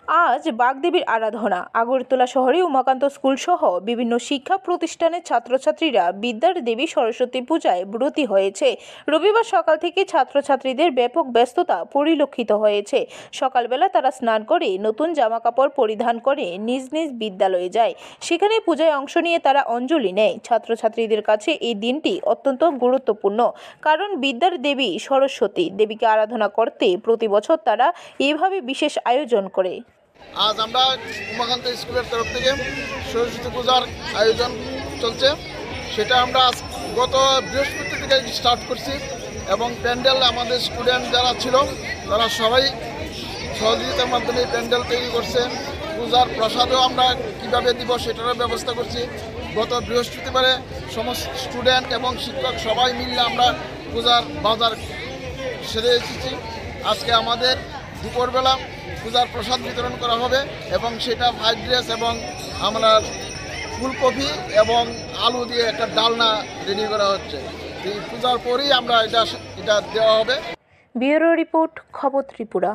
আজ বাগদেবীর আরাধনা। আগরতলা শহরে উমাকান্ত স্কুল সহ বিভিন্ন শিক্ষা প্রতিষ্ঠানের ছাত্রছাত্রীরা বিদ্যার দেবী সরস্বতী পূজায় ব্রতী হয়েছে। রবিবার সকাল থেকে ছাত্রছাত্রীদের ব্যাপক ব্যস্ততা পরিলক্ষিত হয়েছে। সকালবেলা তারা স্নান করে নতুন জামাকাপড় পরিধান করে নিজ নিজ বিদ্যালয়ে যায়। সেখানে পূজায় অংশ নিয়ে তারা অঞ্জলি নেয়। ছাত্রছাত্রীদের কাছে এই দিনটি অত্যন্ত গুরুত্বপূর্ণ, কারণ বিদ্যার দেবী সরস্বতী দেবীকে আরাধনা করতে প্রতি বছর তারা এভাবে বিশেষ আয়োজন করে। আজ আমরা উমাকান্ত স্কুলের তরফ থেকে সরস্বতী পূজার আয়োজন চলছে, সেটা আমরা গত বৃহস্পতি থেকে স্টার্ট করছি এবং প্যান্ডেল আমাদের স্টুডেন্ট যারা ছিল তারা সবাই সহযোগিতার মাধ্যমে প্যান্ডেল তৈরি করছে। পূজার প্রসাদও আমরা কীভাবে দিব সেটারও ব্যবস্থা করছি। গত বৃহস্পতিবারে সমস্ত স্টুডেন্ট এবং শিক্ষক সবাই মিলে আমরা পূজার বাজার সেরে এসেছি। আজকে আমাদের দুপুরবেলা পূজার প্রসাদ বিতরণ করা হবে এবং সেটা ফ্রাইড রাইস এবং আমরা ফুলকপি এবং আলু দিয়ে একটা ডালনা রেডি করা হচ্ছে। এই পূজার পরেই আমরা এটা দেওয়া হবে। ব্যুরো রিপোর্ট, খবর ত্রিপুরা।